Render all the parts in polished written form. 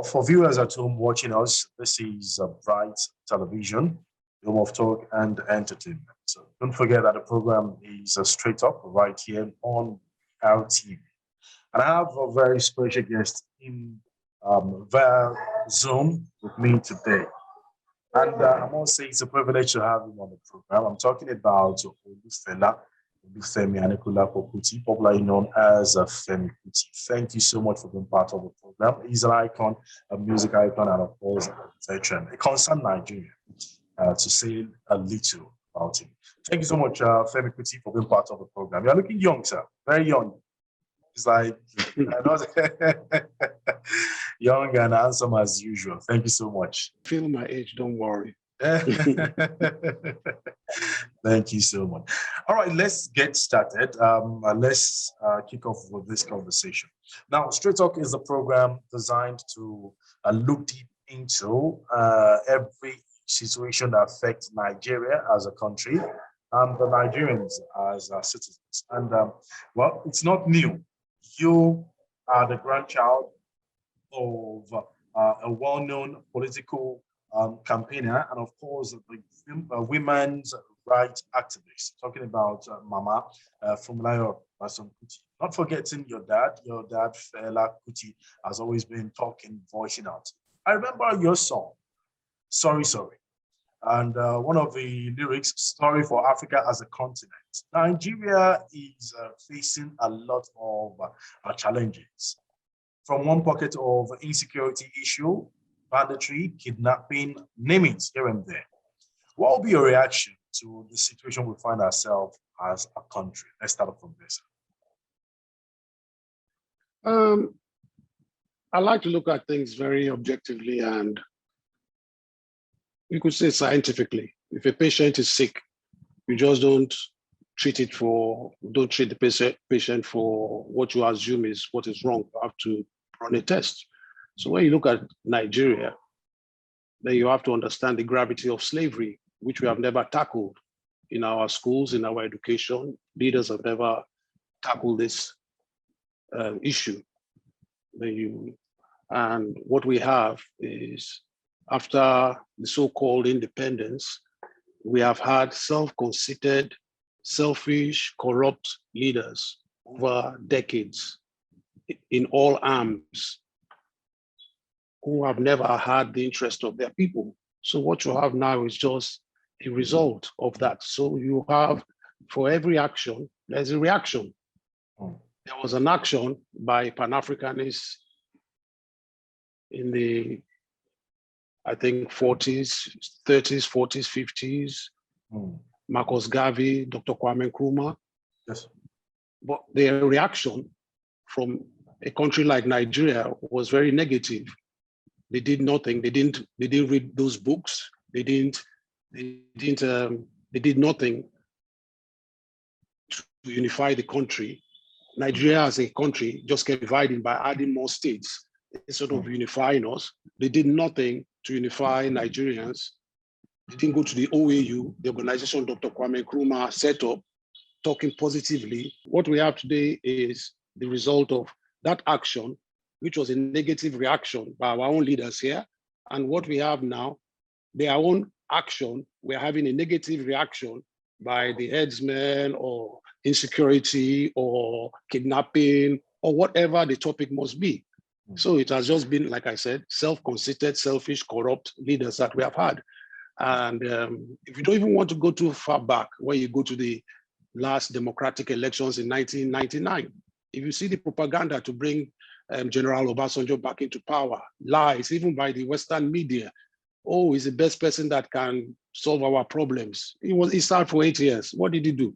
for viewers at home watching us, this is Bright Television, home of talk and entertainment. So don't forget that the program is straight up right here on LTV. And I have a very special guest in via Zoom with me today. And I must say it's a privilege to have him on the program. I'm talking about FEMI Kuti, popularly known as FEMI Kuti. Thank you so much for being part of the program. He's an icon, a music icon, and of course, a veteran, a concerned Nigerian, to say a little about him. Thank you so much, FEMI Kuti, for being part of the program. You're looking young, sir, very young. It's like young and handsome as usual. Thank you so much. Feel my age, don't worry. Thank you so much. All right, let's get started. Let's kick off with this conversation. Now, Straight Talk is a program designed to look deep into every situation that affects Nigeria as a country and the Nigerians as citizens. And well, it's not new. You are the grandchild of a well-known political campaigner and, of course, the women's rights activist. Talking about Mama Funmilayo Kuti. Not forgetting your dad, Fela Kuti, has always been talking, voicing out. I remember your song, Sorry, Sorry. And one of the lyrics, Story for Africa as a Continent. Nigeria is facing a lot of challenges. From one pocket of insecurity issue, banditry, kidnapping, name it, here and there. What will be your reaction to the situation we find ourselves as a country? Let's start off from this. I like to look at things very objectively and you could say scientifically. If a patient is sick, you just don't treat the patient for what you assume is what is wrong. You have to run a test. So when you look at Nigeria, then you have to understand the gravity of slavery, which we have never tackled in our schools, in our education. Leaders have never tackled this issue. And what we have is, after the so-called independence, we have had self-conceited, selfish, corrupt leaders over decades in all arms who have never had the interest of their people. So what you have now is just a result of that. So you have, for every action, there's a reaction. There was an action by Pan-Africanists in the, I think, 40s, 30s, 40s, 50s, Marcus Garvey, Dr. Kwame Nkrumah. Yes. But their reaction from a country like Nigeria was very negative. They did nothing. They didn't read those books. They did nothing to unify the country. Nigeria as a country just kept dividing by adding more states instead of unifying us. They did nothing to unify Nigerians. They didn't go to the OAU, the organization Dr. Kwame Nkrumah set up, talking positively. What we have today is the result of that action, which was a negative reaction by our own leaders here. And what we have now, their own action, we're having a negative reaction by the headsmen or insecurity or kidnapping or whatever the topic must be. So it has just been, like I said, self-conceited, selfish, corrupt leaders that we have had. And if you don't even want to go too far back, when you go to the last democratic elections in 1999, if you see the propaganda to bring General Obasanjo back into power, lies, even by the Western media, oh, he's the best person that can solve our problems. He served for 8 years. What did he do?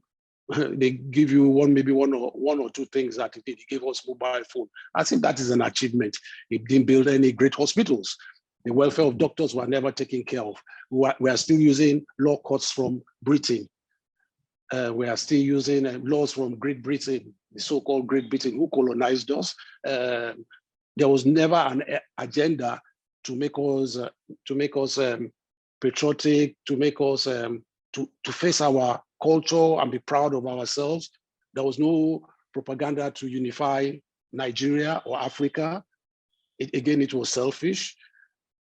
They give you maybe one or two things that he did. He gave us mobile phone. I think that is an achievement. He didn't build any great hospitals. The welfare of doctors were never taken care of. We are still using law courts from Britain. We are still using laws from Great Britain, the so-called Great Britain, who colonized us. There was never an agenda to make us patriotic, to make us to face our culture and be proud of ourselves. There was no propaganda to unify Nigeria or Africa. Again, it was selfish.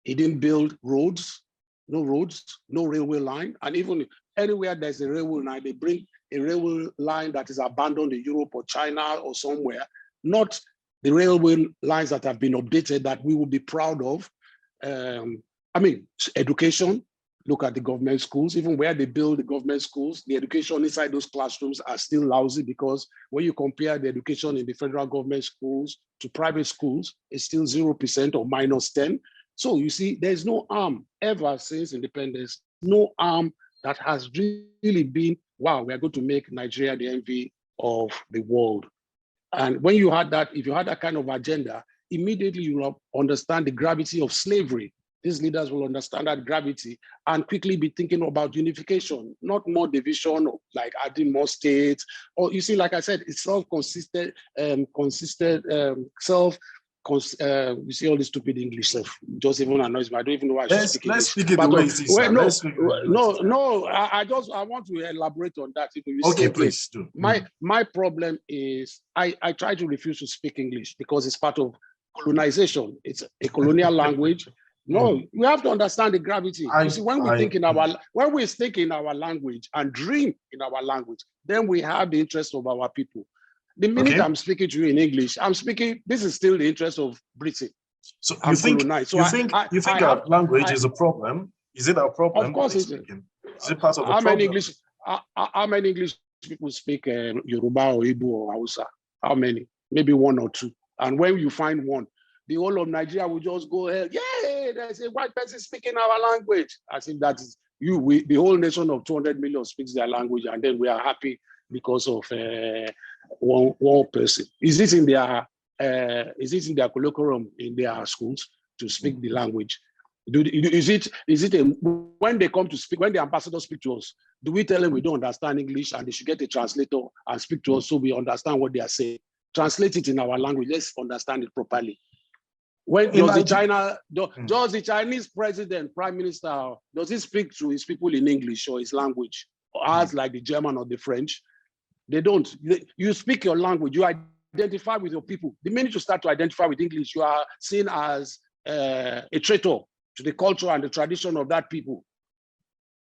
He didn't build roads, no railway line. And even anywhere there's a railway line, they bring a railway line that is abandoned in Europe or China or somewhere, not the railway lines that have been updated that we will be proud of. I mean, education, look at the government schools, even where they build the government schools, the education inside those classrooms are still lousy, because when you compare the education in the federal government schools to private schools, it's still 0% or -10. So you see, there's no arm ever since independence, no arm that has really been, wow, we are going to make Nigeria the envy of the world. And when you had that, if you had that kind of agenda, immediately you will understand the gravity of slavery. These leaders will understand that gravity and quickly be thinking about unification, not more division, like adding more states. Or you see, like I said, it's self-consistent, you see all this stupid English stuff. Just even annoys me. I don't even know why I should speak English. Let's speak it the way it is. Well, I want to elaborate on that. You okay, see, please do. My problem is I try to refuse to speak English because it's part of colonization. It's a colonial language. No, we have to understand the gravity. You see, when we think in our language and dream in our language, then we have the interest of our people. The minute I'm speaking to you in English, I'm speaking. This is still the interest of Britain. So you think our language is a problem? Is it a problem? Of course, is it part of the problem? How many English people speak Yoruba or Igbo or Hausa? How many? Maybe one or two. And when you find one, the whole of Nigeria will just go ahead. Yeah, there's a white person speaking our language. I think that is the whole nation of 200 million speaks their language, and then we are happy because of one person. Is it in their curriculum in their schools to speak the language? When they come to speak, when the ambassadors speak to us, do we tell them we don't understand English and they should get a translator and speak to us so we understand what they are saying? Translate it in our language. Let's understand it properly. When does the Chinese president, prime minister, does he speak to his people in English or his language, or as like the German or the French? They don't. You speak your language. You identify with your people. The minute you start to identify with English, you are seen as a traitor to the culture and the tradition of that people.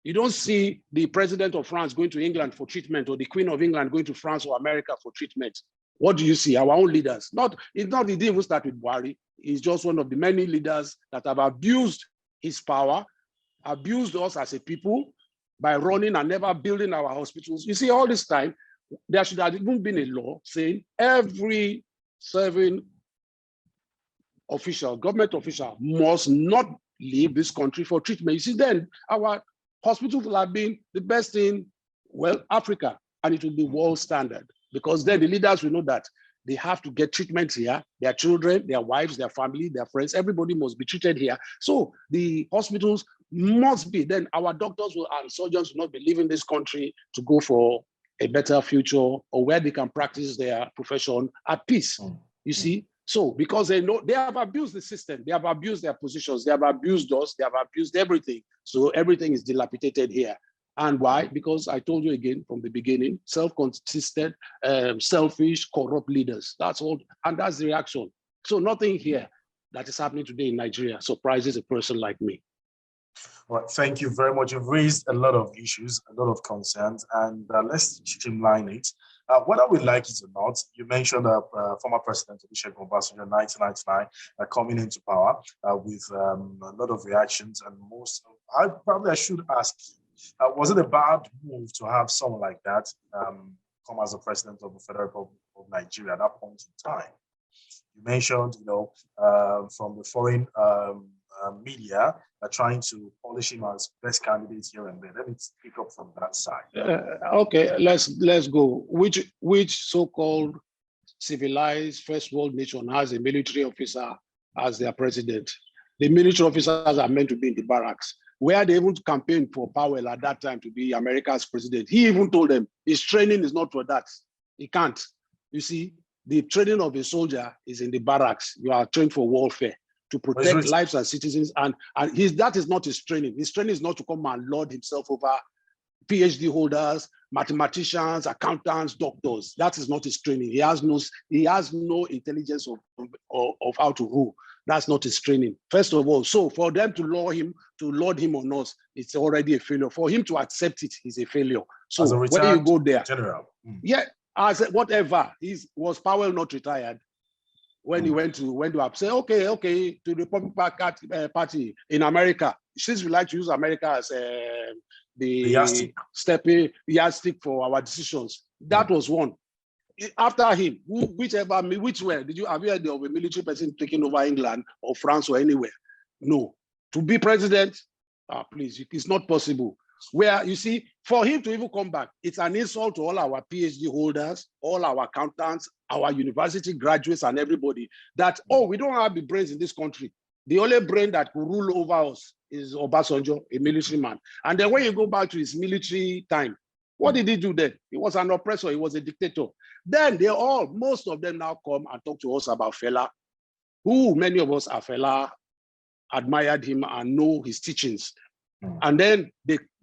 You don't see the president of France going to England for treatment, or the Queen of England going to France or America for treatment. What do you see? Our own leaders. It didn't even start with Buhari. He's just one of the many leaders that have abused his power, abused us as a people by running and never building our hospitals. You see, all this time, there should have even been a law saying every serving official, government official, must not leave this country for treatment. You see, then our hospitals will have been the best in, well, Africa, and it will be world standard, because then the leaders will know that they have to get treatment here. Their children, their wives, their family, their friends, everybody must be treated here. So the hospitals must be, then our doctors and surgeons will not be leaving this country to go for a better future or where they can practice their profession at peace. You see? So because they know they have abused the system, they have abused their positions, they have abused us, they have abused everything. So everything is dilapidated here. And why? Because I told you again from the beginning, self-consistent, selfish, corrupt leaders. That's all, and that's the reaction. So nothing here that is happening today in Nigeria surprises a person like me. Well, thank you very much. You've raised a lot of issues, a lot of concerns, and let's streamline it. Whether we like it or not, you mentioned former President Olusegun Obasanjo in 1999 coming into power with a lot of reactions, and I should ask you, was it a bad move to have someone like that come as the president of the Federal Republic of Nigeria at that point in time? You mentioned, from the foreign media trying to polish him as best candidate here and there. Let me pick up from that side. Okay, let's go. Which so-called civilized first world nation has a military officer as their president? The military officers are meant to be in the barracks, where they even campaigned for Powell at that time to be America's president. He even told them his training is not for that. He can't. You see, the training of a soldier is in the barracks. You are trained for warfare to protect lives and citizens. And that is not his training. His training is not to come and lord himself over PhD holders, mathematicians, accountants, doctors. That is not his training. He has no intelligence of how to rule. That's not his training, first of all. So for them to lord him on us, it's already a failure. For him to accept it is a failure. So As a when you go there, general. yeah, as whatever, was Powell not retired when he went to say, okay, to the Republican Party in America, since we like to use America as the stepping yardstick for our decisions, that was one. After him, which way have you heard of a military person taking over England or France or anywhere? No. To be president, please, it's not possible. Where you see, for him to even come back, it's an insult to all our PhD holders, all our accountants, our university graduates, and everybody that, oh, we don't have the brains in this country. The only brain that could rule over us is Obasanjo, a military man. And then when you go back to his military time, what did he do then? He was an oppressor, he was a dictator. Then most of them now come and talk to us about Fela, who many of us are Fela, admired him and know his teachings. And then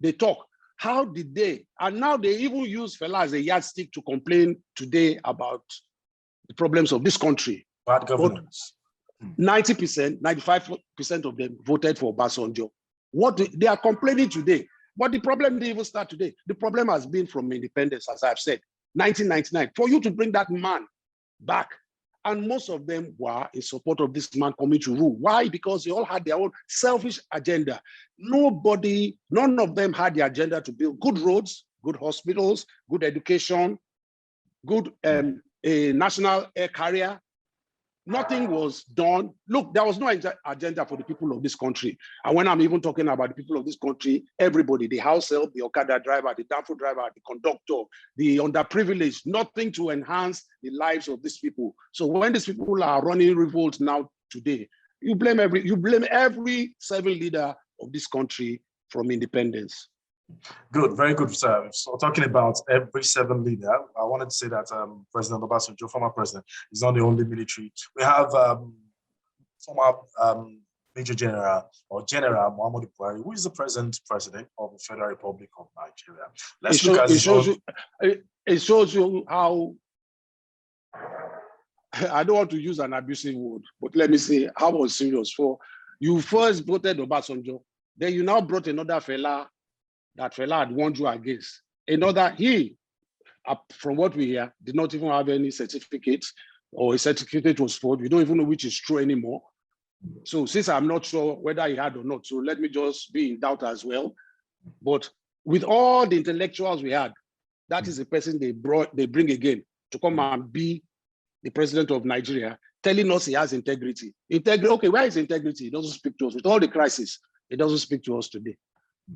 they talk. How did they? And now they even use Fela as a yardstick to complain today about the problems of this country. Bad governance. 90%, 95% of them voted for Obasanjo. They are complaining today. But the problem didn't even start today. The problem has been from independence, as I've said, 1999. For you to bring that man back, and most of them were in support of this man coming to rule. Why? Because they all had their own selfish agenda. None of them had the agenda to build good roads, good hospitals, good education, good a national air carrier. Nothing was done. Look, there was no agenda for the people of this country. And when I'm even talking about the people of this country, everybody, the house help, the Okada driver, the Danfo driver, the conductor, the underprivileged, nothing to enhance the lives of these people. So when these people are running revolts now today, you blame every civil leader of this country from independence. Good, very good, sir. So talking about every 7 leader, I wanted to say that President Obasanjo, former president, is not the only military. We have former Major General or General Muhammadu Buhari, who is the present president of the Federal Republic of Nigeria. Let's look at it shows you how, I don't want to use an abusive word, but let me say how was serious. For you first voted Obasanjo, then you now brought another Fela that Fela had warned you against. Another, from what we hear, did not even have any certificates, or his certificate was fraud. We don't even know which is true anymore. So since I'm not sure whether he had or not, so let me just be in doubt as well. But with all the intellectuals we had, that is the person they bring again to come and be the president of Nigeria, telling us he has integrity. Okay, where is integrity? He doesn't speak to us. With all the crisis, he doesn't speak to us today.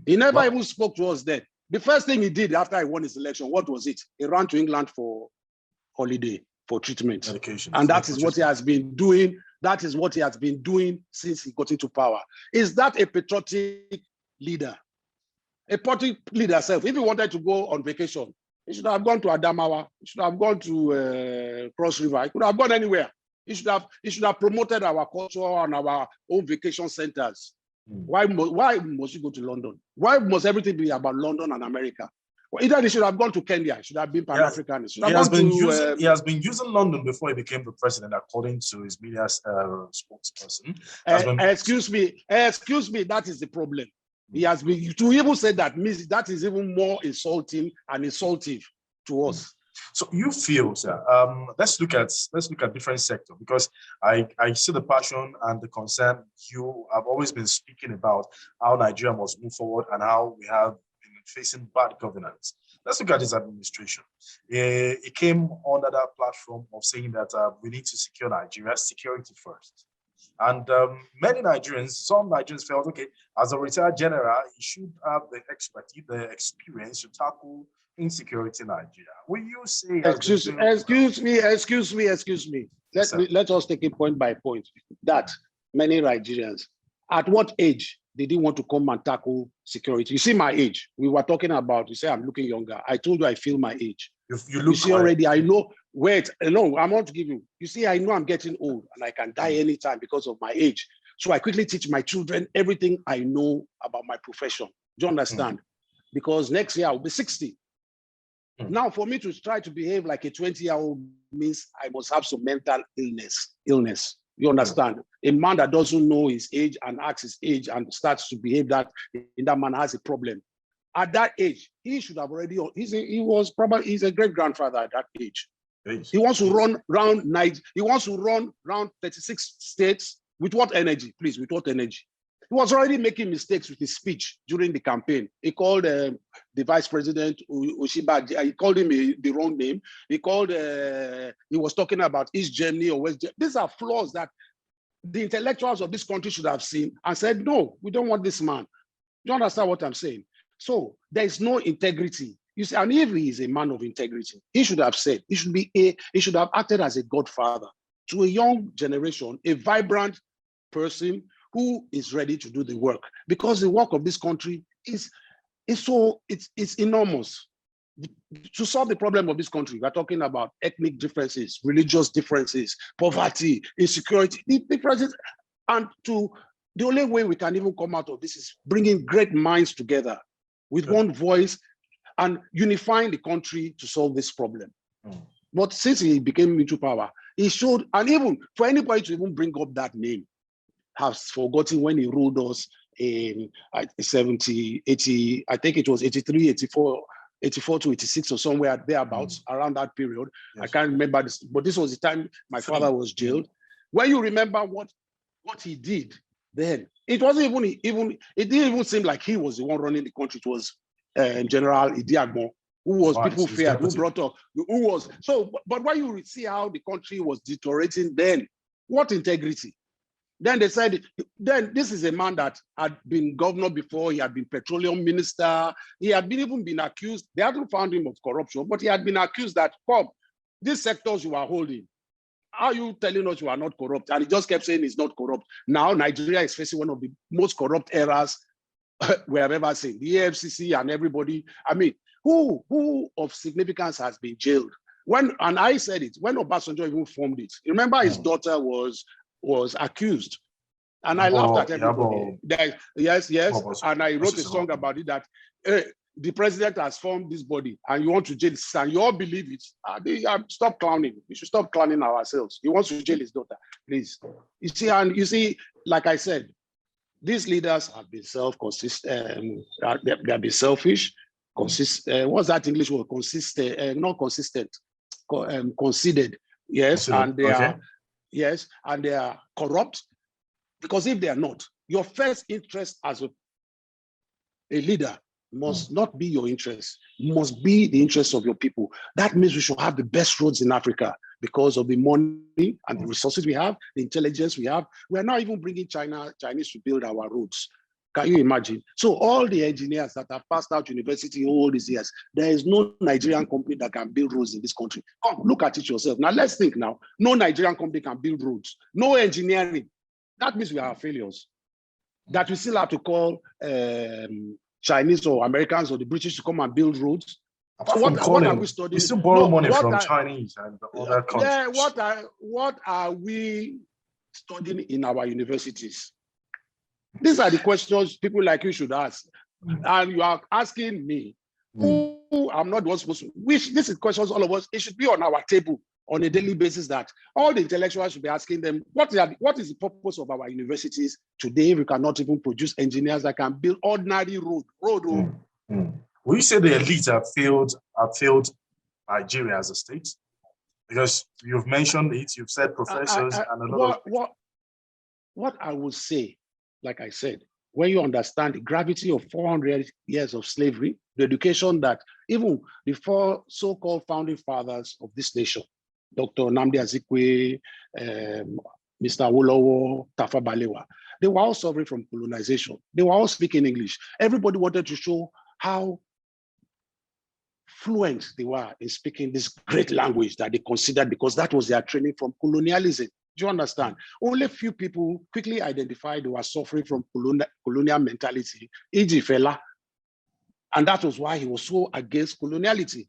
He never even spoke to us then. The first thing he did after he won his election, what was it? He ran to England for holiday, for treatment. Medication. And that is what he has been doing. That is what he has been doing since he got into power. Is that a patriotic leader? A patriotic leader self, if he wanted to go on vacation, he should have gone to Adamawa. He should have gone to Cross River. He could have gone anywhere. He should have promoted our culture and our own vacation centers. Why must you go to London? Why must everything be about London and America? Well, either he should have gone to Kenya. He should have been Pan-African. He has been using London before he became the president, according to his media spokesperson. Excuse me. That is the problem. He has been, to even say that means that is even more insulting and insultive to us. So you feel, sir, let's look at different sectors, because I see the passion and the concern you have always been speaking about how Nigeria must move forward and how we have been facing bad governance. Let's look at his administration. It came under that platform of saying that we need to secure Nigeria, security first. And some Nigerians felt, okay, as a retired general, he should have the expertise, the experience to tackle insecurity in Nigeria. Will you say? Excuse me. Let us take it point by point. That many Nigerians, at what age did he want to come and tackle security? You see my age. We were talking about, you say I'm looking younger. I told you I feel my age. You see already, I know, no, I'm not to give you. You see, I know I'm getting old and I can die anytime because of my age. So I quickly teach my children everything I know about my profession. Do you understand? Because next year I'll be 60. Now, for me to try to behave like a 20-year-old means I must have some mental illness. You understand? A man that doesn't know his age and asks his age and starts to behave that in that manner has a problem. At that age, he should have already, he's a great grandfather at that age. He wants to run round night. He wants to run around 36 states with what energy, please, with what energy? He was already making mistakes with his speech during the campaign. He called the vice president, Oshiba, he called him the wrong name. He was talking about East Germany or West Germany. These are flaws that the intellectuals of this country should have seen and said, no, we don't want this man. You understand what I'm saying? So there is no integrity. You see, and if he is a man of integrity, he should have said, he should have acted as a godfather to a young generation, a vibrant person who is ready to do the work, because the work of this country is enormous. To solve the problem of this country, we're talking about ethnic differences, religious differences, poverty, insecurity, differences, and the only way we can even come out of this is bringing great minds together with one voice and unifying the country to solve this problem. But since he became into power, he showed, and even for anybody to even bring up that name, has forgotten when he ruled us in 70, 80, I think it was 83, 84 to 86 or somewhere thereabouts, around that period. Yes. I can't remember this, but this was the time my father was jailed. When you remember what he did then, it wasn't even, it didn't even seem like he was the one running the country. It was General Adeyemo, who was people feared, who brought up, who was, so, but when you see how the country was deteriorating then, what integrity? Then they said, then this is a man that had been governor before, he had been petroleum minister, he had even been accused, they hadn't found him of corruption, but he had been accused that, Bob, these sectors you are holding, how are you telling us you are not corrupt? And he just kept saying he's not corrupt. Now Nigeria is facing one of the most corrupt eras we have ever seen. The AFCC and everybody, I mean, who of significance has been jailed? And I said it, when Obasanjo even formed it, remember his daughter was accused. And I laughed at everybody. Yes, and I wrote a song about it that the president has formed this body and you want to jail his son. You all believe it. Stop clowning. We should stop clowning ourselves. He wants to jail his daughter, please. You see, like I said, these leaders have been self-consistent, they have been selfish, what's that English word? Consistent, not consistent, considered, yes, and they are, yes, and they are corrupt, because if they are not, your first interest as a leader must not be your interest, must be the interest of your people. That means we should have the best roads in Africa because of the money and the resources we have, the intelligence we have. We are now even bringing Chinese to build our roads. Can you imagine? So all the engineers that have passed out university all these years, there is no Nigerian company that can build roads in this country. Come, look at it yourself. Now let's think now. No Nigerian company can build roads. No engineering. That means we are failures. That we still have to call Chinese or Americans or the British to come and build roads. What are we studying? We still borrow money from Chinese and other countries. Yeah, what are we studying in our universities? These are the questions people like you should ask. And you are asking me, who I'm not the one supposed to, this is questions all of us, it should be on our table on a daily basis, that all the intellectuals should be asking them, what is the purpose of our universities today? We cannot even produce engineers that can build ordinary road. Will you say the elite have failed Nigeria as a state? Because you've mentioned it, you've said professors and a lot of what I would say, like I said, when you understand the gravity of 400 years of slavery, the education that even the four so-called founding fathers of this nation, Dr. Nnamdi Azikiwe, Mr. Awolowo, Tafawa Balewa, they were all suffering from colonization. They were all speaking English. Everybody wanted to show how fluent they were in speaking this great language that they considered, because that was their training from colonialism. Do you understand? Only few people quickly identified they were suffering from colonial mentality, e.g. Fela. And that was why he was so against colonialism.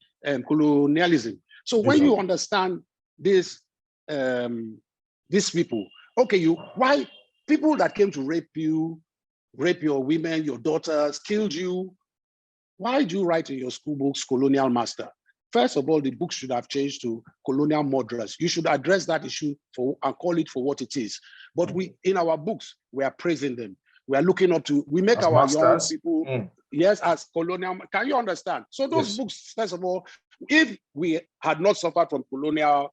So when you understand this, these people, okay, why people that came to rape your women, your daughters, killed you, why do you write in your school books colonial master? First of all, the book should have changed to colonial murderers. You should address that issue and call it for what it is. But we, in our books, we are praising them. We are looking up to, we make as our masters. young people, yes, as colonial. Can you understand? So those books, first of all, if we had not suffered from colonial,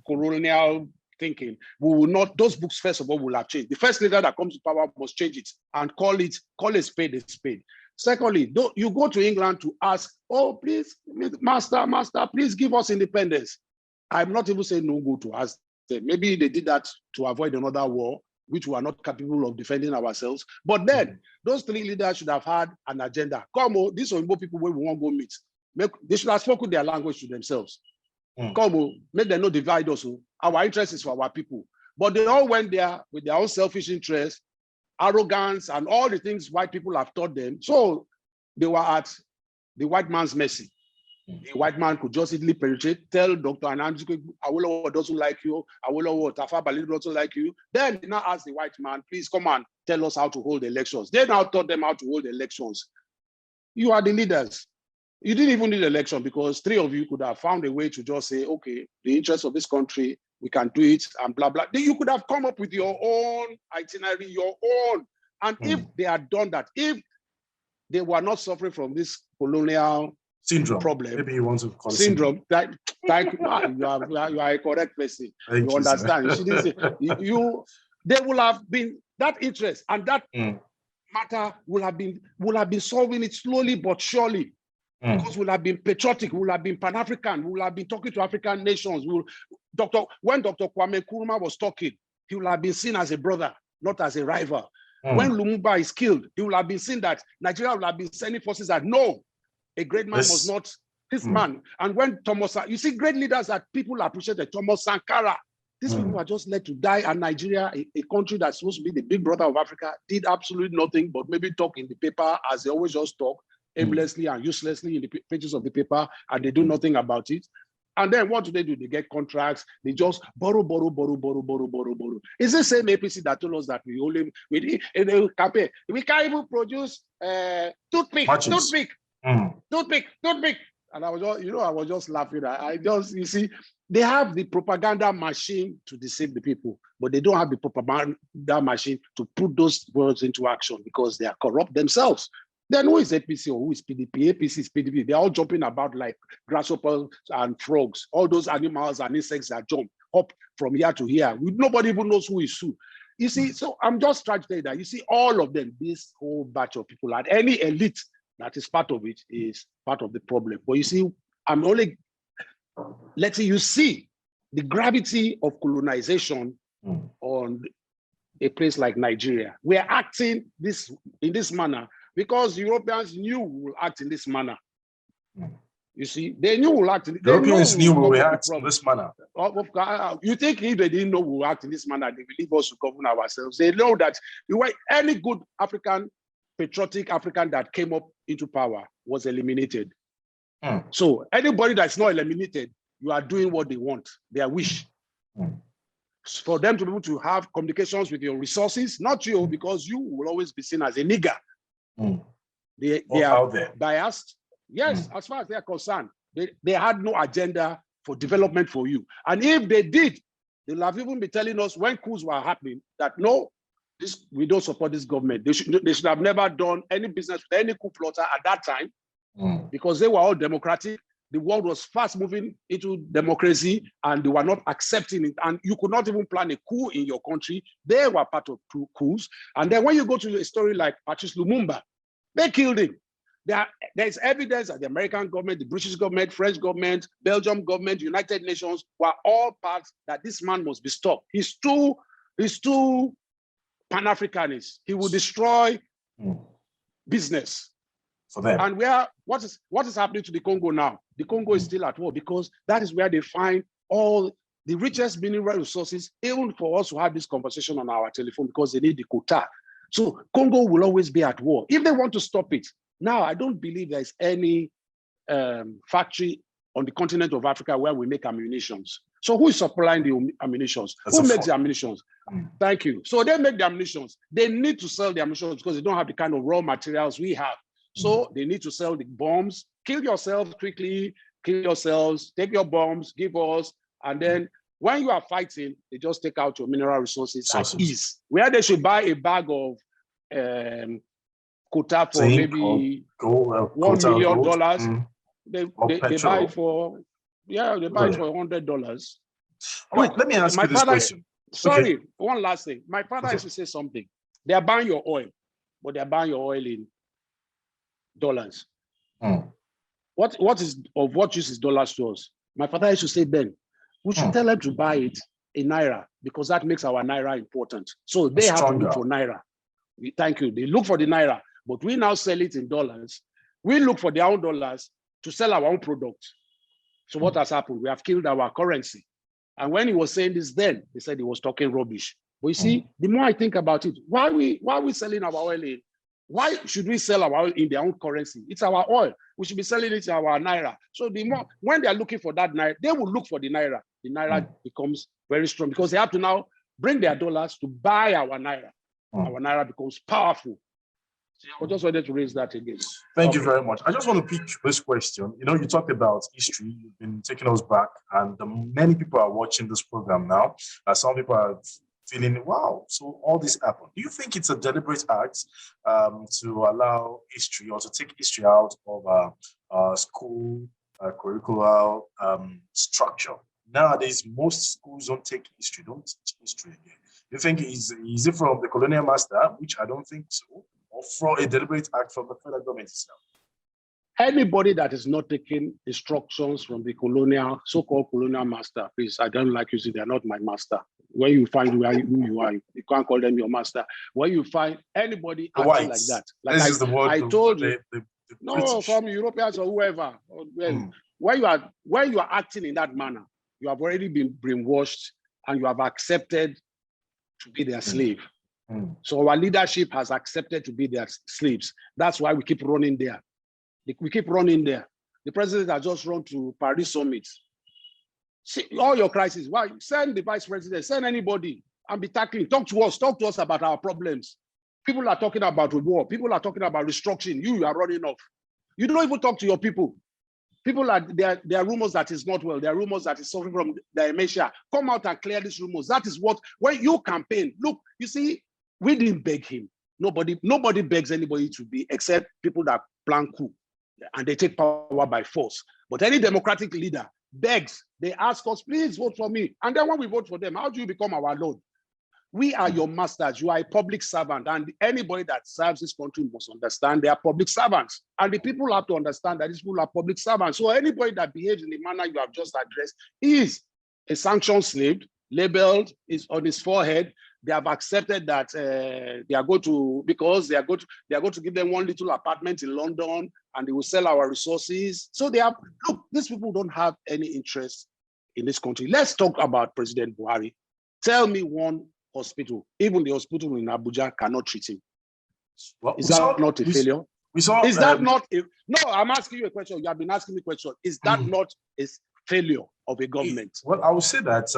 colonial thinking, we will not, those books, first of all, will have changed. The first leader that comes to power must change it and call a spade a spade. Secondly, you go to England to ask, oh, please, master, please give us independence. I'm not even saying no go to ask them. Maybe they did that to avoid another war, which we are not capable of defending ourselves. But then those three leaders should have had an agenda. Come on, these Oyinbo people where we won't go meet. They should have spoken their language to themselves. Come on, make them not divide us. Our interest is for our people. But they all went there with their own selfish interests, arrogance, and all the things white people have taught them. So they were at the white man's mercy. The white man could just easily penetrate, tell Dr. Ananjiko, Awolowo doesn't like you, Awolowo, Tafa Balewa doesn't like you. Then they now ask the white man, please come and tell us how to hold elections. They now taught them how to hold elections. You are the leaders. You didn't even need election because three of you could have found a way to just say, okay, the interest of this country, we can do it, and blah, blah. Then you could have come up with your own itinerary, your own. And if they had done that, if they were not suffering from this colonial syndrome problem, maybe you want to call syndrome. Thank you. You are a correct person. Thank you understand. Sir. You shouldn't say they will have been that interest and that matter will have been solving it slowly but surely. Because we'll have been patriotic, we'll have been Pan-African, we'll have been talking to African nations. When Dr. Kwame Nkrumah was talking, he will have been seen as a brother, not as a rival. When Lumumba is killed, he will have been seen that Nigeria will have been sending forces that no, a great man was not this man. And when you see great leaders that people appreciated, Thomas Sankara, these people were just let to die, and Nigeria, a country that's supposed to be the big brother of Africa, did absolutely nothing but maybe talk in the paper as they always just talk, aimlessly and uselessly in the pages of the paper, and they do nothing about it. And then what do? They get contracts. They just borrow. It's the same APC that told us that we can't even produce toothpick. And I was just laughing. You see, they have the propaganda machine to deceive the people, but they don't have the propaganda machine to put those words into action because they are corrupt themselves. Then who is APC or who is PDP? APC is PDP. They're all jumping about like grasshoppers and frogs, all those animals and insects that jump up from here to here. Nobody even knows who is who. You see, so I'm just trying to tell you that you see all of them, this whole batch of people, and any elite that is part of it is part of the problem. But you see, I'm only letting you see the gravity of colonization on a place like Nigeria. We are acting in this manner because Europeans knew we will act in this manner. You see, they knew we will act. Europeans knew we will act in this manner. You think if they didn't know we will act in this manner, they will leave us to govern ourselves. They know that any good African, patriotic African that came up into power was eliminated. So anybody that's not eliminated, you are doing what they want, their wish. For them to be able to have communications with your resources, not you, because you will always be seen as a nigger. They are biased. Yes, as far as they are concerned, they had no agenda for development for you. And if they did, they'll have even been telling us when coups were happening that no, we don't support this government. They should have never done any business with any coup plotter at that time because they were all democratic. The world was fast moving into democracy and they were not accepting it. And you could not even plan a coup in your country. They were part of coups. And then when you go to a story like Patrice Lumumba, they killed him. There's evidence that the American government, the British government, French government, Belgium government, United Nations were all parts that this man must be stopped. He's too Pan-Africanist. He will destroy business. For them. And what is happening to the Congo now? The Congo is still at war because that is where they find all the richest mineral resources, even for us to have this conversation on our telephone because they need the quota. So Congo will always be at war if they want to stop it. Now, I don't believe there's any factory on the continent of Africa where we make ammunitions. So who is supplying the ammunitions? Who makes the ammunitions? Thank you. So they make the ammunitions. They need to sell the ammunitions because they don't have the kind of raw materials we have. So they need to sell the bombs, kill yourselves quickly, kill yourselves, take your bombs, give us, and then when you are fighting, they just take out your mineral resources at ease. Where they should buy a bag of quota for maybe $1 million, they buy it for, they buy it for $100. Wait, let me ask you this question. Sorry, one last thing. My father used to say something. They are buying your oil, but they are buying your oil in dollars. What use is dollars to us? My father used to say, Ben, we should tell them to buy it in naira because that makes our naira important. So they have to look for naira. Thank you. They look for the naira, but we now sell it in dollars. We look for their own dollars to sell our own product. So what has happened? We have killed our currency. And when he was saying this then, he said he was talking rubbish. But you see, the more I think about it, why are we selling our oil in? Why should we sell our oil in their own currency? It's our oil. We should be selling it in our naira. So the more, when they are looking for that naira, they will look for the naira. The naira becomes very strong because they have to now bring their dollars to buy our naira. Our naira becomes powerful. So I just wanted to raise that again. Thank you very much. I just want to pick this question. You know, you talked about history. You've been taking us back, and many people are watching this program now. Some people are feeling, wow, so all this happened. Do you think it's a deliberate act to allow history or to take history out of school curricular structure? Nowadays, most schools don't take history, don't teach history again. Do you think is it from the colonial master, which I don't think so, or from a deliberate act from the federal government itself? Anybody that is not taking instructions from the so-called colonial master, please, I don't like using, they're not my master. Where you find who you are, you can't call them your master. Where you find anybody acting like that, like I told you, no, from Europeans or whoever, where you are acting in that manner, you have already been brainwashed and you have accepted to be their slave. So our leadership has accepted to be their slaves. That's why we keep running there. We keep running there. The president has just run to Paris summit. See, all your crises, why? Send the vice president, send anybody and be tackling. Talk to us about our problems. People are talking about war. People are talking about restructuring. You are running off. You don't even talk to your people. People are, there are rumors that is not well. There are rumors that is suffering from dementia. Come out and clear these rumors. That is what, when you campaign, look, you see, we didn't beg him. Nobody begs anybody to be, except people that plan coup and they take power by force. But any democratic leader begs, they ask us, please vote for me. And then when we vote for them, how do you become our Lord? We are your masters. You are a public servant. And anybody that serves this country must understand they are public servants. And the people have to understand that these people are public servants. So anybody that behaves in the manner you have just addressed is a sanctioned slave, labeled, is on his forehead. They have accepted that they are going to give them one little apartment in London and they will sell our resources. So they have, look, these people don't have any interest in this country. Let's talk about President Buhari. Tell me one hospital, even the hospital in Abuja cannot treat him. Well, is that not a failure? Is that not a, no, I'm asking you a question. You have been asking me a question. Is that not a failure of a government? Well, I would say that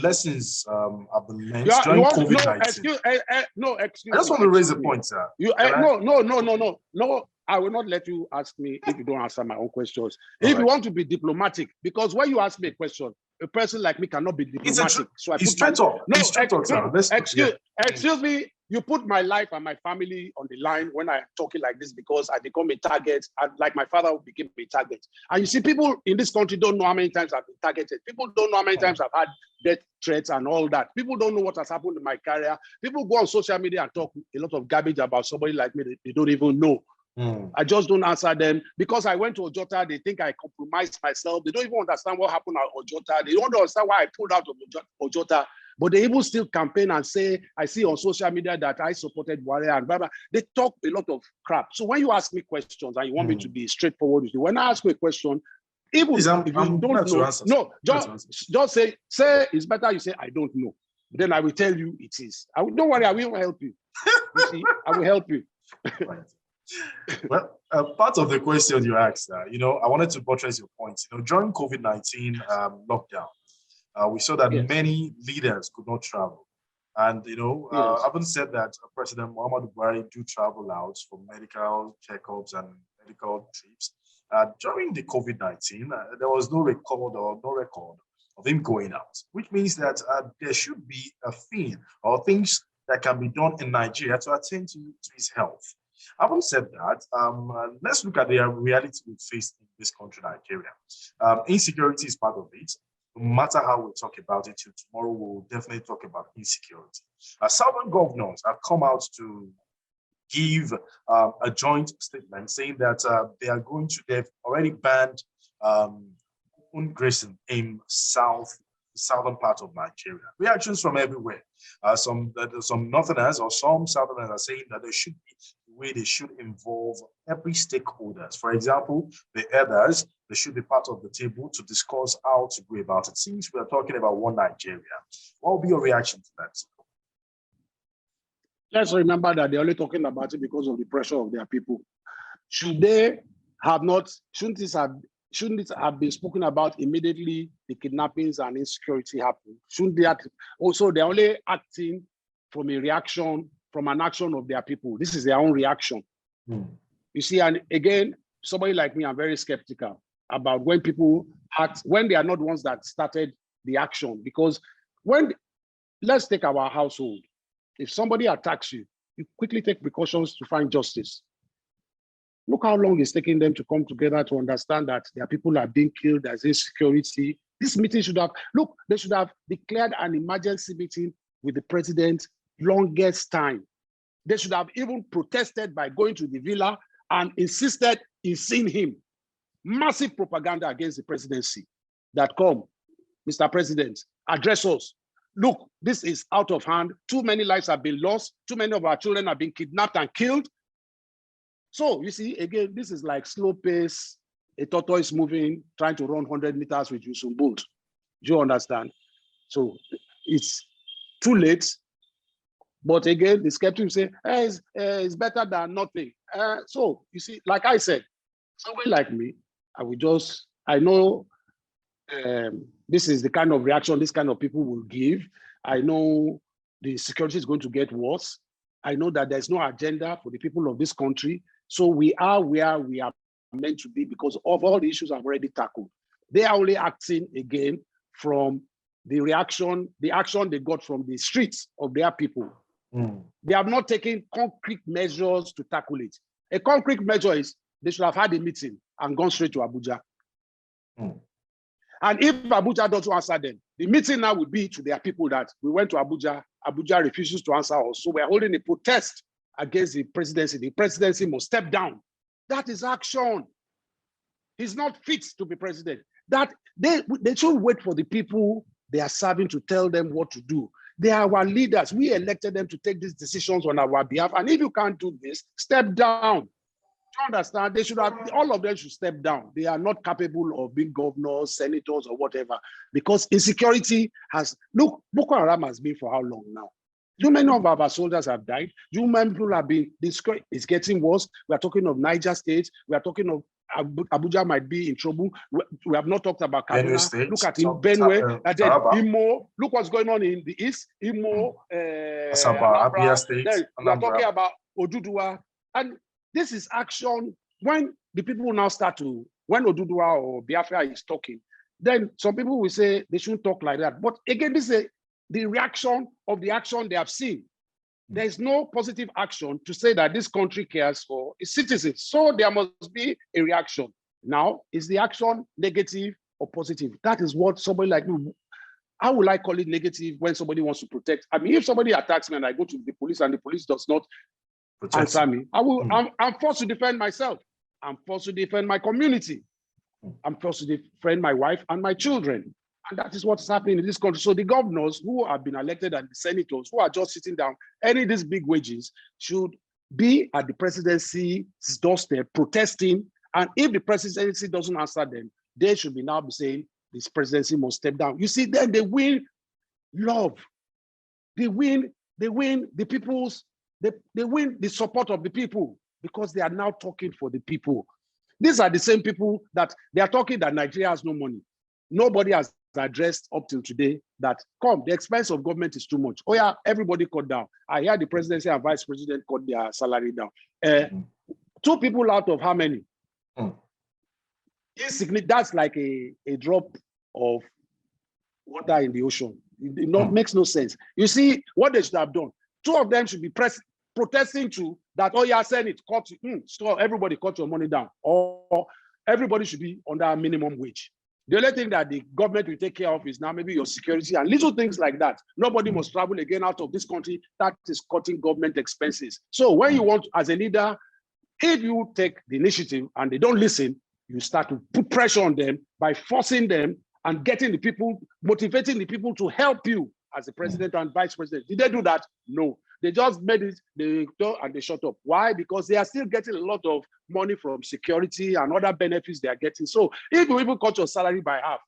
lessons have been learned during COVID-19. Excuse I just want to raise a point, sir. No, I will not let you ask me if you don't answer my own questions. If you want to be diplomatic, because when you ask me a question, a person like me cannot be diplomatic. So I excuse me, you put my life and my family on the line when I'm talking like this because I become a target, and like my father became a target. And you see, people in this country don't know how many times I've been targeted. People don't know how many times I've had death threats and all that. People don't know what has happened in my career. People go on social media and talk a lot of garbage about somebody like me they don't even know. I just don't answer them because I went to Ojota. They think I compromised myself. They don't even understand what happened at Ojota. They don't understand why I pulled out of Ojota. But they even still campaign and say, I see on social media that I supported Buhari and blah, blah. They talk a lot of crap. So when you ask me questions and you want me to be straightforward with you, when I ask you a question, even if you don't know, just say it's better you say, I don't know. Then I will tell you it is. Don't worry, I will help you. You see, I will help you. Well, part of the question you asked, I wanted to buttress your point. During COVID-19 lockdown, we saw that many leaders could not travel. And, Yes. having said that, President Muhammadu Buhari do travel out for medical checkups and medical trips. During the COVID-19, there was no record of him going out, which means that there should be a thing or things that can be done in Nigeria to attend to his health. Having said that, let's look at the reality we face in this country, Nigeria. Insecurity is part of it. No matter how we talk about it, tomorrow we'll definitely talk about insecurity. Southern governors have come out to give a joint statement saying that they've already banned grazing in southern part of Nigeria. Reactions from everywhere. Some northerners or some southerners are saying that there should be a way they should involve every stakeholders. For example, the elders, they should be part of the table to discuss how to go about it. Since we are talking about one Nigeria, what will be your reaction to that? Let's remember that they're only talking about it because of the pressure of their people. Shouldn't it have been spoken about immediately the kidnappings and insecurity happened? Shouldn't they also they're only acting from a reaction, from an action of their people. This is their own reaction. You see, and again, somebody like me, I'm very skeptical about when people act, when they are not the ones that started the action. Because let's take our household. If somebody attacks you, you quickly take precautions to find justice. Look how long it's taking them to come together to understand that their people are being killed, there's insecurity. This meeting they should have declared an emergency meeting with the president longest time. They should have even protested by going to the villa and insisted in seeing him. Massive propaganda against the presidency that come, Mr. President, address us. Look, this is out of hand. Too many lives have been lost. Too many of our children have been kidnapped and killed. So you see, again, this is like slow pace, a tortoise moving, trying to run 100 meters with Usain Bolt. Do you understand? So it's too late. But again, the skeptics say, hey, it's better than nothing. So you see, like I said, somebody like me, I know this is the kind of reaction this kind of people will give. I know the security is going to get worse. I know that there's no agenda for the people of this country. So we are where we are meant to be because of all the issues I've already tackled. They are only acting again from the action they got from the streets of their people. They have not taken concrete measures to tackle it. A concrete measure is they should have had a meeting and gone straight to Abuja. And if Abuja doesn't answer them, the meeting now would be to their people that we went to Abuja, Abuja refuses to answer us. So we're holding a protest against the presidency. The presidency must step down. That is action. He's not fit to be president. That they should wait for the people they are serving to tell them what to do. They are our leaders. We elected them to take these decisions on our behalf. And if you can't do this, step down. Do you understand? They should have, all of them should step down. They are not capable of being governors, senators, or whatever. Because insecurity look, Boko Haram has been for how long now? Too many of our soldiers have died. Too many people have been discouraged. It's getting worse. We are talking of Niger State. We are talking of Abuja might be in trouble. We have not talked about Kaduna. Look at Benue, Imo. Look what's going on in the east. Imo, Abia State. We are talking about Oduduwa. And this is action. When the people now when Oduduwa or Biafra is talking, then some people will say they shouldn't talk like that. But again, this is the reaction of the action they have seen. There is no positive action to say that this country cares for its citizens. So there must be a reaction. Now, is the action negative or positive? That is what somebody like me, how will I call it negative when somebody wants to protect? I mean, if somebody attacks me and I go to the police and the police does not answer me, I'm forced to defend myself. I'm forced to defend my community. I'm forced to defend my wife and my children. And that is what's happening in this country. So the governors who have been elected and the senators who are just sitting down, earning these big wages, should be at the presidency's doorstep protesting. And if the presidency doesn't answer them, they should be now be saying this presidency must step down. You see, then they win love. They win the people's, they win the support of the people because they are now talking for the people. These are the same people that they are talking that Nigeria has no money. Nobody has addressed up till today that, come, the expense of government is too much. Oh yeah, everybody cut down. I hear the presidency and vice president cut their salary down. 2 people out of how many? That's like a drop of water in the ocean. It makes no sense. You see, what they should have done, 2 of them should be protesting to that, oh yeah, Senate, cut, so everybody cut your money down. Or everybody should be under minimum wage. The only thing that the government will take care of is now maybe your security and little things like that. Nobody must travel again out of this country. That is cutting government expenses. So when you want, as a leader, if you take the initiative and they don't listen, you start to put pressure on them by forcing them and getting the people, motivating the people to help you as the president and vice president. Did they do that? No. They just made it, and they shut up. Why? Because they are still getting a lot of money from security and other benefits they are getting. So if you even cut your salary by half,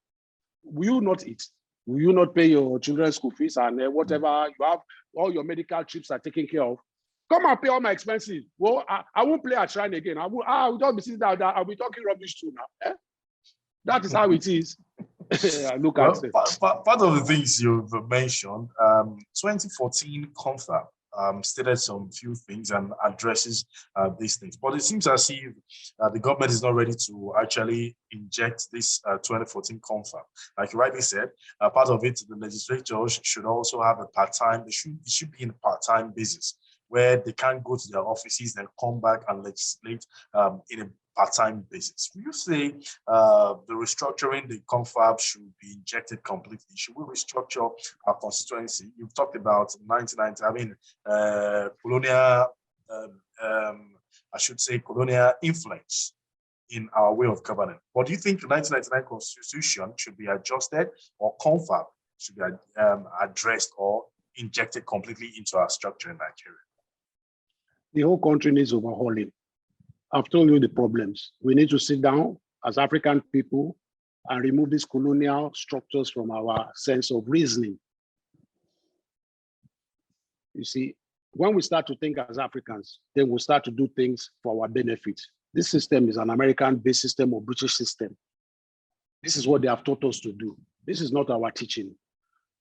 will you not eat? Will you not pay your children's school fees and whatever you have, all your medical trips are taken care of? Come and pay all my expenses. Well, I won't play at shrine again. I will just be sitting down. I'll be talking rubbish too now. That is how it is. Look at it. Part of the things you've mentioned, 2014 confab stated some few things and addresses these things. But it seems as if the government is not ready to actually inject this 2014 confab. Like you rightly said, part of it, the legislature should also have a part-time, it should be in a part-time basis where they can't go to their offices and come back and legislate in a part-time basis. Will you say the restructuring the confab should be injected completely? Should we restructure our constituency? You've talked about 1990, colonial, I should say colonial influence in our way of governing. But do you think the 1999 constitution should be adjusted, or confab should be addressed or injected completely into our structure in Nigeria? The whole country needs overhauling. I've told you the problems. We need to sit down as African people and remove these colonial structures from our sense of reasoning. You see, when we start to think as Africans, then we'll start to do things for our benefit. This system is an American-based system or British system. This is what they have taught us to do. This is not our teaching.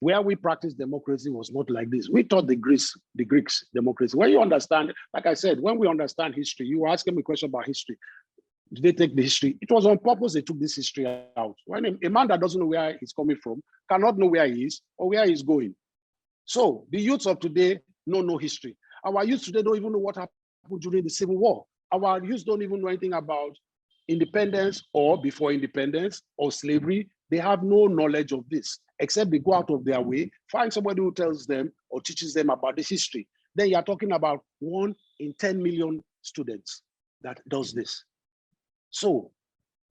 Where we practice democracy was not like this. We taught the Greeks democracy. When you understand, like I said, when we understand history, you were asking me a question about history. Did they take the history? It was on purpose they took this history out. When a man that doesn't know where he's coming from cannot know where he is or where he's going. So the youths of today know no history. Our youths today don't even know what happened during the Civil War. Our youths don't even know anything about independence or before independence or slavery. They have no knowledge of this, except they go out of their way, find somebody who tells them or teaches them about this history. Then you're talking about 1 in 10 million students that does this. So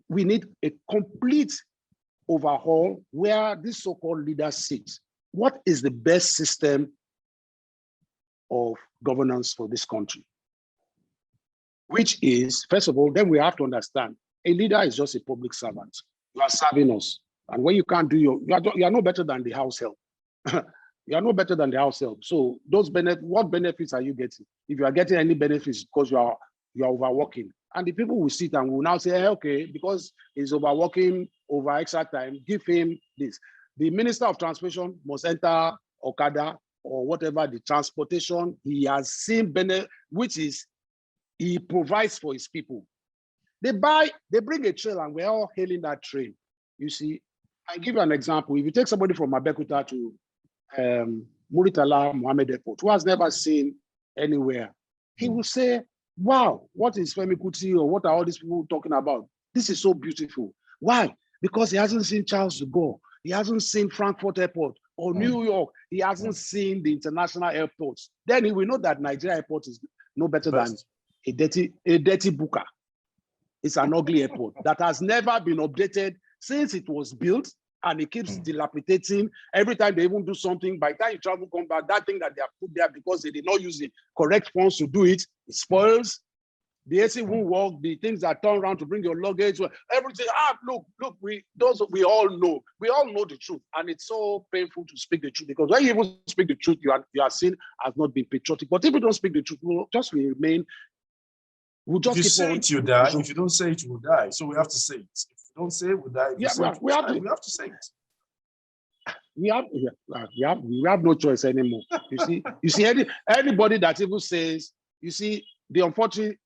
we need a complete overhaul where these so-called leaders sit. What is the best system of governance for this country? Which is, first of all, then we have to understand, a leader is just a public servant. You are serving us. And when you can't do you are no better than the house help. You are no better than the house help. So those what benefits are you getting? If you are getting any benefits, because you are overworking. And the people will sit and will now say, hey, okay, because he's overworking over extra time, give him this. The Minister of Transportation must enter Okada or whatever the transportation he has seen, which is he provides for his people. They bring a train and we're all hailing that train. You see, I give you an example. If you take somebody from Abeokuta to Muritala Mohammed Airport, who has never seen anywhere, he will say, wow, what is FEMI KUTI or what are all these people talking about? This is so beautiful. Why? Because he hasn't seen Charles de Gaulle. He hasn't seen Frankfurt Airport or New York. He hasn't seen the international airports. Then he will know that Nigeria Airport is no better than a dirty buka. It's an ugly airport that has never been updated since it was built, and it keeps dilapidating. Every time they even do something, by the time you travel, come back, that thing that they have put there because they did not use the correct funds to do it, it spoils. The AC won't work, the things that turn around to bring your luggage, everything. Look, we all know. We all know the truth. And it's so painful to speak the truth, because when you even speak the truth, you are seen as not being patriotic. But if you don't speak the truth, we'll just remain. We'll just if you say it, you die. If you don't say it, you will die. So we have to say it. If you don't say it, we die. If you say it, we have to say it. we have no choice anymore. You see anybody that even says, you see, the unfortunate,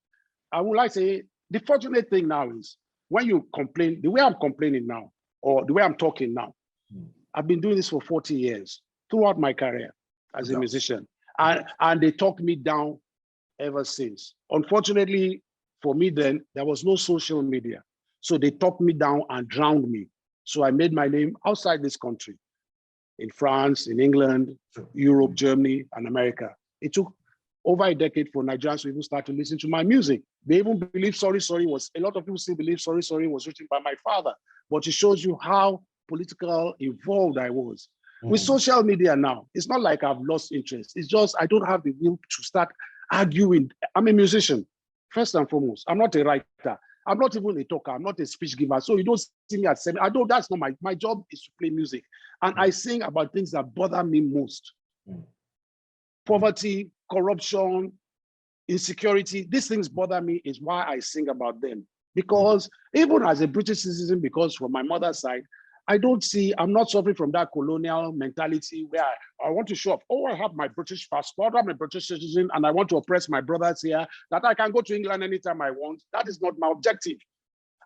I would like to say, the fortunate thing now is when you complain, the way I'm complaining now, or the way I'm talking now, I've been doing this for 40 years throughout my career as a musician, and they talked me down ever since. Unfortunately for me then, there was no social media. So they talked me down and drowned me. So I made my name outside this country, in France, in England, Europe, Germany, and America. It took over a decade for Nigerians to even start to listen to my music. They even believe Sorry Sorry was, a lot of people still believe Sorry Sorry was written by my father, but it shows you how political involved I was. With social media now, it's not like I've lost interest. It's just, I don't have the will to start arguing. I'm a musician, first and foremost. I'm not a writer. I'm not even a talker. I'm not a speech giver. So you don't see me at seminar. That's not my job is to play music. And I sing about things that bother me most. Poverty, corruption, insecurity, these things bother me, is why I sing about them. Because even as a British citizen, because from my mother's side, I'm not suffering from that colonial mentality where I want to show up, oh, I have my British passport, I'm a British citizen, and I want to oppress my brothers here, that I can go to England anytime I want. That is not my objective.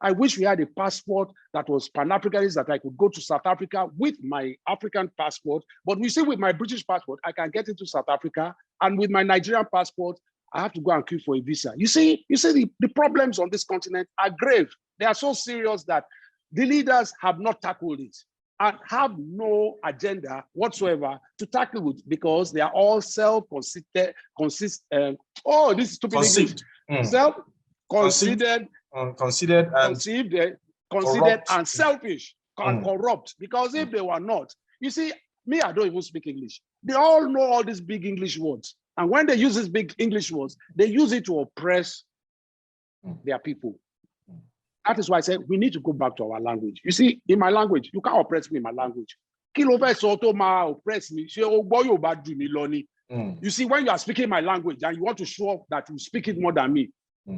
I wish we had a passport that was Pan-Africanist, that I could go to South Africa with my African passport. But we see with my British passport, I can get into South Africa. And with my Nigerian passport, I have to go and queue for a visa. You see the problems on this continent are grave. They are so serious that the leaders have not tackled it and have no agenda whatsoever to tackle it, because they are all self-considered, this is stupid English. Self-considered, considered and selfish and corrupt. Because if they were not, you see, me, I don't even speak English. They all know all these big English words. And when they use these big English words, they use it to oppress their people. That is why I said we need to go back to our language. You see, in my language, you can't oppress me in my language. Oppress me. You see, when you are speaking my language and you want to show off that you speak it more than me,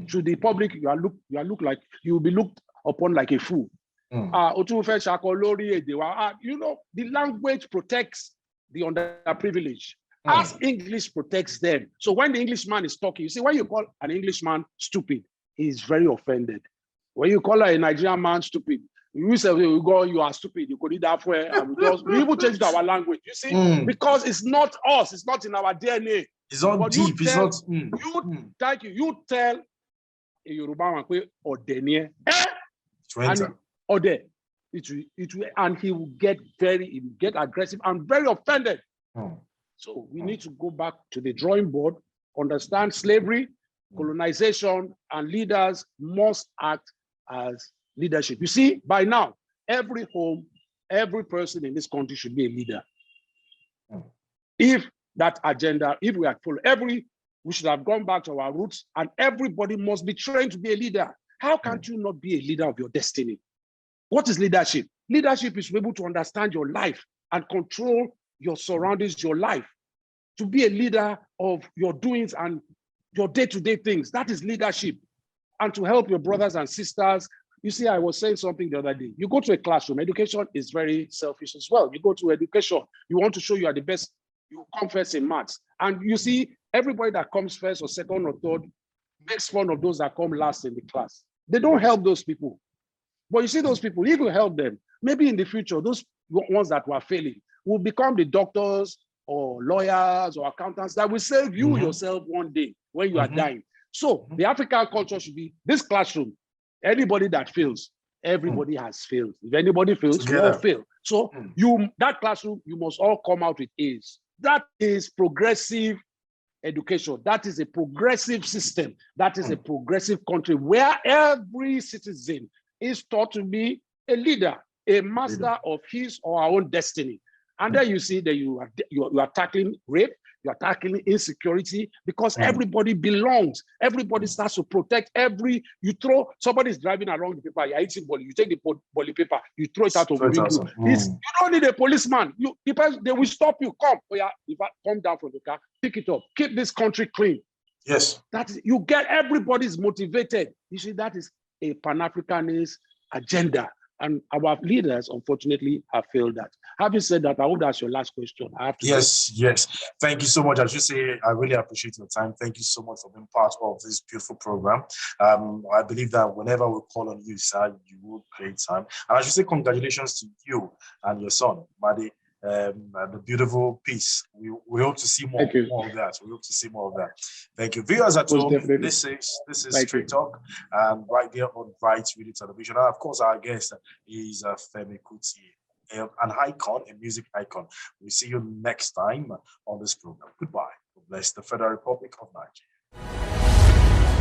to the public, you look like you will be looked upon like a fool. You know, the language protects the underprivileged, as English protects them. So when the Englishman is talking, you see, when you call an Englishman stupid, he is very offended. When you call a Nigerian man stupid, you say, you are stupid, you could eat that way. We even changed our language, you see, because it's not us, it's not in our DNA. It's not deep, it's not. Thank you. You tell a Yoruba man, Odenie, and he will get aggressive and very offended. So we need to go back to the drawing board, understand slavery, colonization, and leaders must act as leadership. You see, by now, every home, every person in this country should be a leader. If that agenda, if we had followed we should have gone back to our roots, and everybody must be trained to be a leader. How can't you not be a leader of your destiny? What is leadership? Leadership is to be able to understand your life and control your surroundings, your life, to be a leader of your doings and your day-to-day things. That is leadership. And to help your brothers and sisters. You see, I was saying something the other day. You go to a classroom, education is very selfish as well. You go to education, you want to show you are the best, you come first in maths. And you see, everybody that comes first or second or third makes fun of those that come last in the class. They don't help those people. But you see those people, if you help them, maybe in the future, those ones that were failing will become the doctors or lawyers or accountants that will save you yourself one day when you are dying. So the African culture should be this classroom. Anybody that fails, everybody has failed. If anybody fails, we all fail. So that classroom, you must all come out with A's. That is progressive education. That is a progressive system. That is a progressive country where every citizen is taught to be a leader, a master of his or her own destiny. And then you see that you are tackling rape, you are tackling insecurity, because everybody belongs. Everybody starts to protect somebody is driving along the paper, you're eating bully, you take the bully paper, you throw it out of the window. You don't need a policeman. They will stop you. Come down from the car, pick it up, keep this country clean. Yes. You get everybody's motivated. You see, that is a Pan-Africanist agenda. And our leaders, unfortunately, have failed that. Having said that, I hope that's your last question. I have to Yes, yes. Thank you so much. As you say, I really appreciate your time. Thank you so much for being part of this beautiful program. I believe that whenever we call on you, sir, you will create time. And I should say congratulations to you and your son, Madi. And the beautiful piece. We hope to see more of that. We hope to see more of that. Thank you. Viewers at home, definitely. this is Straight Talk, right there on Bright Radio Television. And of course, our guest is FEMI KUTI, an icon, a music icon. We'll see you next time on this program. Goodbye. God bless the Federal Republic of Nigeria.